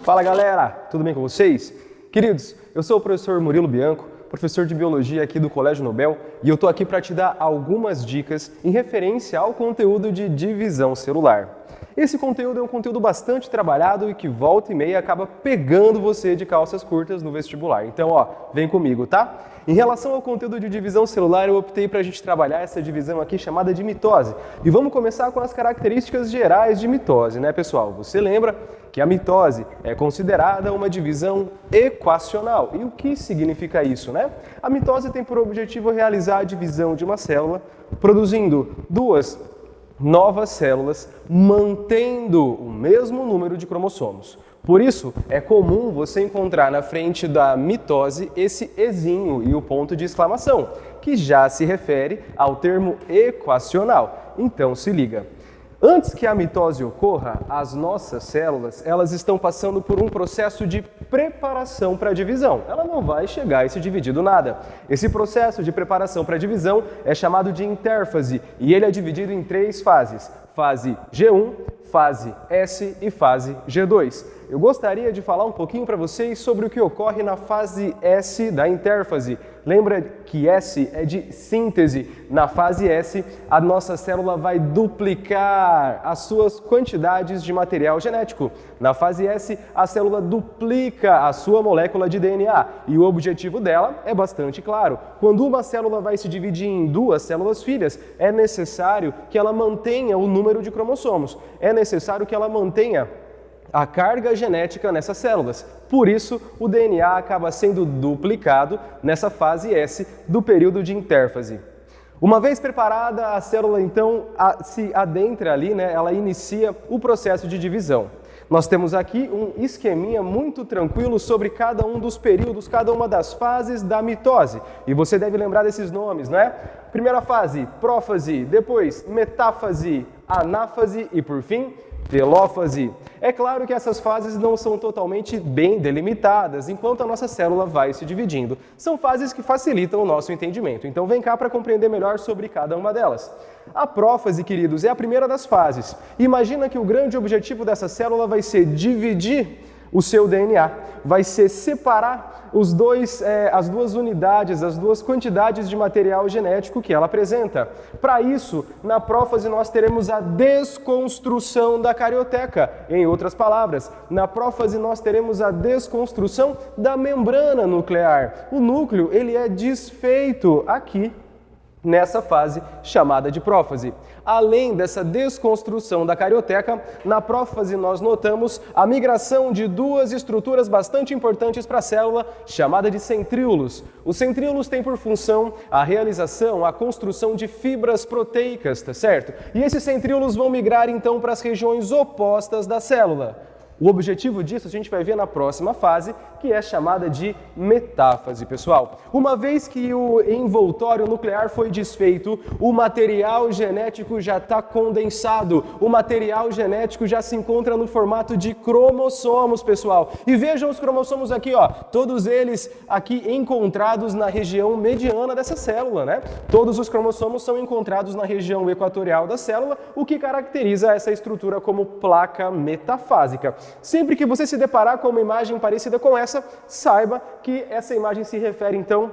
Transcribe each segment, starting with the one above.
Fala galera, tudo bem com vocês? Queridos, eu sou o professor Murilo Bianco, professor de Biologia aqui do Colégio Nobel, e eu tô aqui para te dar algumas dicas em referência ao conteúdo de divisão celular. Esse conteúdo é um conteúdo bastante trabalhado e que volta e meia acaba pegando você de calças curtas no vestibular. Então, vem comigo, tá? Em relação ao conteúdo de divisão celular, eu optei para a gente trabalhar essa divisão aqui chamada de mitose. E vamos começar com as características gerais de mitose, né, pessoal? Você lembra que a mitose é considerada uma divisão equacional. E o que significa isso, né? A mitose tem por objetivo realizar a divisão de uma célula, produzindo duas novas células, mantendo o mesmo número de cromossomos. Por isso, é comum você encontrar na frente da mitose esse ezinho e o ponto de exclamação, que já se refere ao termo equacional. Então, se liga. Antes que a mitose ocorra, as nossas células, elas estão passando por um processo de preparação para a divisão. Ela não vai chegar e se dividir do nada. Esse processo de preparação para a divisão é chamado de intérfase e ele é dividido em 3 fases. Fase G1, fase S e fase G2. Eu gostaria de falar um pouquinho para vocês sobre o que ocorre na fase S da intérfase. Lembra que S é de síntese. Na fase S, a nossa célula vai duplicar as suas quantidades de material genético. Na fase S, a célula duplica a sua molécula de DNA. E o objetivo dela é bastante claro. Quando uma célula vai se dividir em 2 células filhas, é necessário que ela mantenha o número de cromossomos. É necessário que ela mantenha a carga genética nessas células. Por isso, o DNA acaba sendo duplicado nessa fase S do período de intérfase. Uma vez preparada, a célula então se adentra ali, né? Ela inicia o processo de divisão. Nós temos aqui um esqueminha muito tranquilo sobre cada um dos períodos, cada uma das fases da mitose. E você deve lembrar desses nomes, né? Primeira fase, prófase, depois metáfase, anáfase e por fim, telófase. É claro que essas fases não são totalmente bem delimitadas, enquanto a nossa célula vai se dividindo. São fases que facilitam o nosso entendimento. Então vem cá para compreender melhor sobre cada uma delas. A prófase, queridos, é a primeira das fases. Imagina que o grande objetivo dessa célula vai ser dividir o seu DNA, vai ser separar as duas unidades, as duas quantidades de material genético que ela apresenta. Para isso, na prófase nós teremos a desconstrução da carioteca. Em outras palavras, na prófase nós teremos a desconstrução da membrana nuclear. O núcleo, ele é desfeito aqui nessa fase chamada de prófase. Além dessa desconstrução da carioteca, na prófase nós notamos a migração de 2 estruturas bastante importantes para a célula, chamada de centríolos. Os centríolos têm por função a realização, a construção de fibras proteicas, tá certo? E esses centríolos vão migrar então para as regiões opostas da célula. O objetivo disso a gente vai ver na próxima fase, que é chamada de metáfase, pessoal. Uma vez que o envoltório nuclear foi desfeito, o material genético já está condensado. O material genético já se encontra no formato de cromossomos, pessoal. E vejam os cromossomos aqui, todos eles aqui encontrados na região mediana dessa célula, né? Todos os cromossomos são encontrados na região equatorial da célula, o que caracteriza essa estrutura como placa metafásica. Sempre que você se deparar com uma imagem parecida com essa, saiba que essa imagem se refere então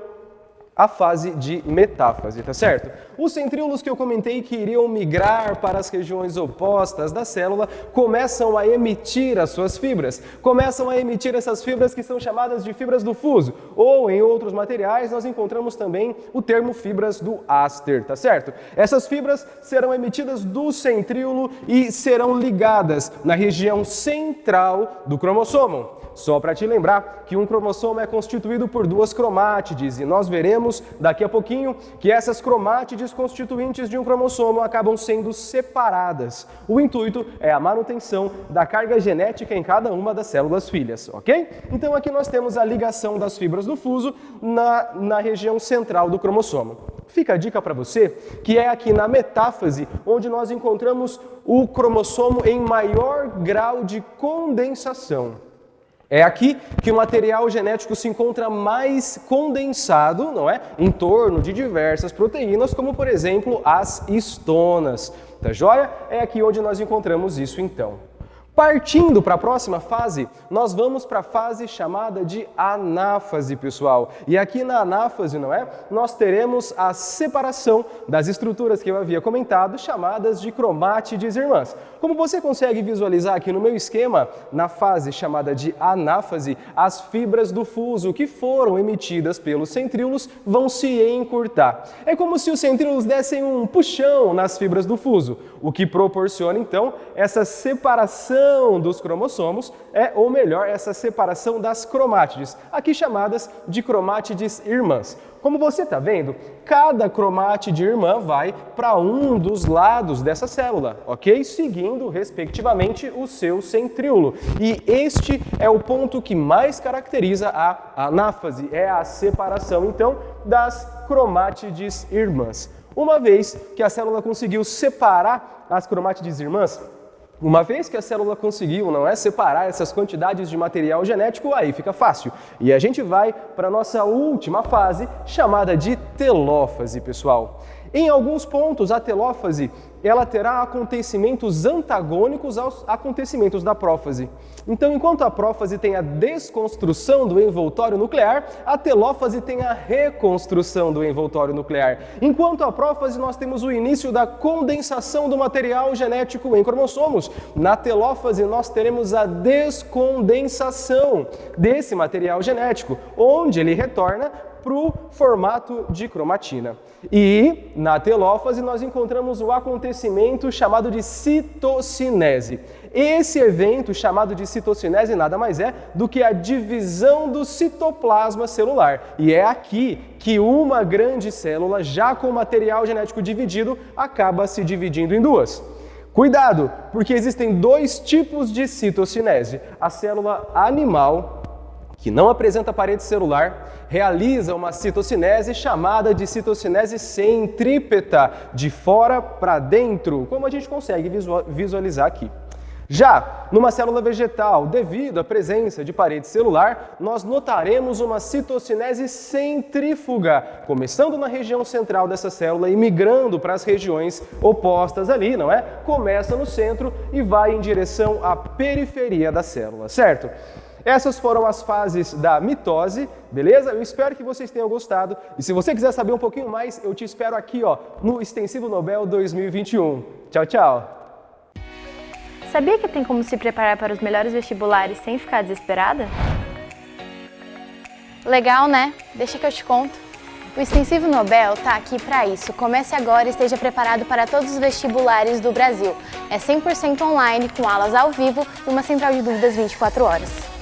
à fase de metáfase, tá certo? Os centríolos que eu comentei que iriam migrar para as regiões opostas da célula começam a emitir as suas fibras. Começam a emitir essas fibras que são chamadas de fibras do fuso. Ou em outros materiais nós encontramos também o termo fibras do Aster, tá certo? Essas fibras serão emitidas do centríolo e serão ligadas na região central do cromossomo. Só para te lembrar que um cromossomo é constituído por 2 cromátides e nós veremos daqui a pouquinho que essas cromátides constituintes de um cromossomo acabam sendo separadas. O intuito é a manutenção da carga genética em cada uma das células filhas, ok? Então aqui nós temos a ligação das fibras do fuso na região central do cromossomo. Fica a dica para você que é aqui na metáfase onde nós encontramos o cromossomo em maior grau de condensação. É aqui que o material genético se encontra mais condensado, não é? Em torno de diversas proteínas, como por exemplo as histonas. Tá joia? É aqui onde nós encontramos isso então. Partindo para a próxima fase, nós vamos para a fase chamada de anáfase, pessoal. E aqui na anáfase, nós teremos a separação das estruturas que eu havia comentado, chamadas de cromátides irmãs. Como você consegue visualizar aqui no meu esquema, na fase chamada de anáfase, as fibras do fuso que foram emitidas pelos centríolos vão se encurtar. É como se os centríolos dessem um puxão nas fibras do fuso, o que proporciona, então, essa separação dos cromossomos, ou melhor, essa separação das cromátides, aqui chamadas de cromátides irmãs. Como você está vendo, cada cromátide irmã vai para um dos lados dessa célula, ok? Seguindo, respectivamente, o seu centríolo. E este é o ponto que mais caracteriza a anáfase, é a separação, então, das cromátides irmãs. Uma vez que a célula conseguiu separar as cromátides irmãs, uma vez que a célula conseguiu, separar essas quantidades de material genético, aí fica fácil. E a gente vai para a nossa última fase, chamada de telófase, pessoal. Em alguns pontos, a telófase ela terá acontecimentos antagônicos aos acontecimentos da prófase. Então, enquanto a prófase tem a desconstrução do envoltório nuclear, a telófase tem a reconstrução do envoltório nuclear. Enquanto a prófase, nós temos o início da condensação do material genético em cromossomos. Na telófase, nós teremos a descondensação desse material genético, onde ele retorna para o formato de cromatina. E na telófase nós encontramos o acontecimento chamado de citocinese. Esse evento chamado de citocinese nada mais é do que a divisão do citoplasma celular. E é aqui que uma grande célula, já com o material genético dividido, acaba se dividindo em duas. Cuidado, porque existem dois tipos de citocinese. A célula animal, que não apresenta parede celular, realiza uma citocinese chamada de citocinese centrípeta, de fora para dentro, como a gente consegue visualizar aqui. Já numa célula vegetal, devido à presença de parede celular, nós notaremos uma citocinese centrífuga, começando na região central dessa célula e migrando para as regiões opostas ali, Começa no centro e vai em direção à periferia da célula, certo? Essas foram as fases da mitose, beleza? Eu espero que vocês tenham gostado. E se você quiser saber um pouquinho mais, eu te espero aqui, no Extensivo Nobel 2021. Tchau, tchau! Sabia que tem como se preparar para os melhores vestibulares sem ficar desesperada? Legal, né? Deixa que eu te conto. O Extensivo Nobel tá aqui para isso. Comece agora e esteja preparado para todos os vestibulares do Brasil. É 100% online, com aulas ao vivo e uma central de dúvidas 24 horas.